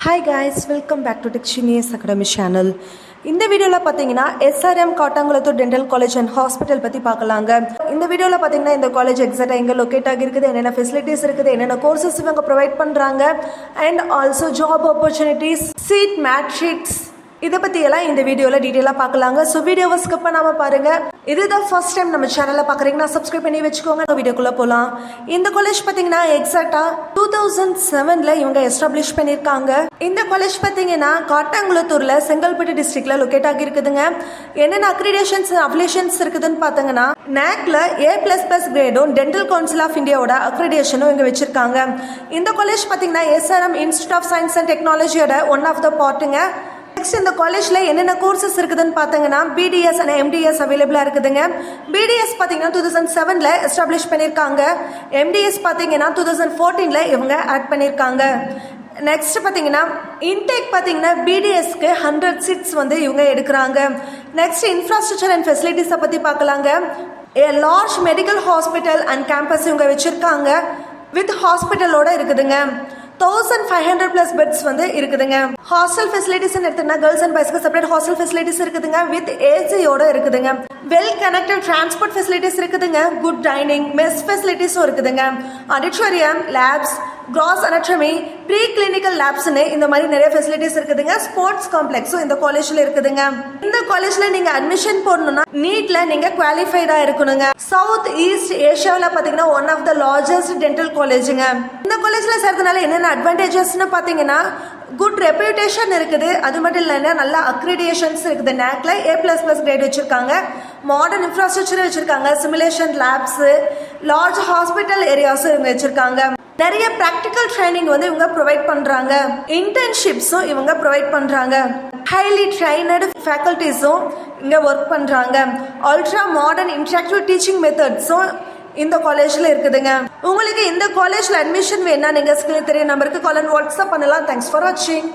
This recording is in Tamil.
Hi guys, welcome back to Techgenius Academy channel. இந்த வீடியோவில் பார்த்தீங்கன்னா SRM Kattankulathur dental college and hospital பற்றி பார்க்கலாங்க. இந்த வீடியோவில் பார்த்தீங்கன்னா இந்த காலேஜ் எக்ஸாக்டாக எங்கே லொக்கேட் ஆகிருக்குது, என்னென்ன ஃபெசிலிட்டிஸ் இருக்குது, என்னென்ன கோர்சஸ் இவங்க ப்ரொவைட் பண்ணுறாங்க, and also job opportunities, seat matrix, இதை பற்றியெல்லாம் இந்த வீடியோவில் டீட்டெயிலாக பார்க்கலாங்க. ஸோ வீடியோவை ஸ்கிப் பண்ணாமல் பாருங்கள். இதுதான் ஃபர்ஸ்ட் டைம் நம்ம சேனலில் பார்க்குறீங்கன்னா சப்ஸ்கிரைப் பண்ணி வச்சுக்கோங்க. வீடியோக்குள்ளே போகலாம். இந்த காலேஜ் பார்த்தீங்கன்னா எக்ஸாக்டாக 2007 இவங்க எஸ்டாப்ளிஷ் பண்ணியிருக்காங்க. இந்த காலேஜ் பார்த்தீங்கன்னா காட்டாங்குளத்தூரில் செங்கல்பட்டு டிஸ்ட்ரிக்டில் லொக்கேட் ஆகியிருக்குதுங்க. என்னென்ன அக்ரிடேஷன்ஸ் அப்ளிகேஷன்ஸ் இருக்குதுன்னு பார்த்தீங்கன்னா NACல A++ கிரேடும் டென்டல் கவுன்சில் ஆஃப் இந்தியாவோட அக்ரிடேஷனும் இங்கே வச்சிருக்காங்க. இந்த காலேஜ் பார்த்தீங்கன்னா SRM institute of science and டெக்னாலஜியோட ஒன் ஆஃப் த பார்ட்டுங்க. நெக்ஸ்ட் இந்த காலேஜில் என்னென்ன கோர்சஸ் இருக்குதுன்னு பார்த்தீங்கன்னா BDS அண்ட் MDS அவைலபிளாக இருக்குதுங்க. BDS பார்த்தீங்கன்னா 2007 எஸ்டாப்ளிஷ் பண்ணியிருக்காங்க. MDS பார்த்தீங்கன்னா 2014 இவங்க ஆட் பண்ணியிருக்காங்க. நெக்ஸ்ட் பார்த்தீங்கன்னா இன்டேக் பார்த்தீங்கன்னா BDSக்கு 100 சீட்ஸ் இவங்க எடுக்கிறாங்க. நெக்ஸ்ட் இன்ஃப்ராஸ்ட்ரக்சர் அண்ட் ஃபெசிலிட்டிஸை பற்றி பார்க்கலாங்க. Large medical hospital and campus இவங்க வச்சுருக்காங்க. வித் ஹாஸ்பிட்டலோட இருக்குதுங்க. 1500+ பெட்ஸ் இருக்குதுங்க. ஹாஸ்டல் ஃபெசிலிட்டிஸ் எடுத்தீங்கன்னா கேர்ள்ஸ் அண்ட் பாய்ஸ்க்கு செப்பரேட் ஹாஸ்டல் ஃபெசிலிட்டிஸ் இருக்குதுங்க. வித் ஏசியோட இருக்குதுங்க. வெல் கனெக்டட் டிரான்ஸ்போர்ட் ஃபெசிலிட்டிஸ் இருக்குதுங்க. குட் டைனிங் மெஸ் ஃபெசிலிட்டிஸும் இருக்குதுங்க. Auditorium, labs, gross anatomy, preclinical லேப்ஸ்னு இந்த மாதிரி நிறைய ஃபெசிலிட்டிஸ் இருக்குதுங்க. ஸ்போர்ட்ஸ் காம்ப்ளெக்ஸும் இந்த காலேஜில் இருக்குதுங்க. இந்த காலேஜில் நீங்கள் அட்மிஷன் போடணும்னா நீட்ல நீங்கள் குவாலிஃபைடாக இருக்கணுங்க. சவுத் ஈஸ்ட் ஏஷியாவில் பார்த்தீங்கன்னா one of the largest dental காலேஜுங்க. இந்த காலேஜில் சேர்த்தனால என்னென்ன அட்வான்டேஜஸ்ன்னு பார்த்தீங்கன்னா குட் ரெப்யூட்டேஷன் இருக்குது. அது மட்டும் இல்லைன்னா நல்ல அக்ரிடேஷன்ஸ் இருக்குது. NACல A++ கிரேட் வச்சிருக்காங்க. மாடர்ன் இன்ஃப்ராஸ்ட்ரக்சர் வச்சிருக்காங்க. சிமுலேஷன் லேப்ஸ், லார்ஜ் ஹாஸ்பிட்டல் ஏரியாஸும் இவங்க வச்சிருக்காங்க. நிறைய ப்ராக்டிக்கல் ட்ரைனிங் இவங்க ப்ரொவைட் பண்றாங்க. இன்டர்ன்ஷிப்ஸும் இவங்க ப்ரொவைட் பண்றாங்க. ஹைலி ட்ரைனடு ஃபேக்கல்டிஸும் இங்க ஒர்க் பண்றாங்க. அல்ட்ரா மாடர்ன் இன்டராக்டிவ் டீச்சிங் மெத்தட்ஸும் இந்த காலேஜ்ல இருக்குதுங்க. உங்களுக்கு இந்த காலேஜ்ல அட்மிஷன் வேணா நீங்க ஸ்கிரீன்ல தெரிய நம்பருக்கு கால் அண்ட் வாட்ஸ்அப் பண்ணலாம். தேங்க்ஸ் ஃபார் வாட்சிங்.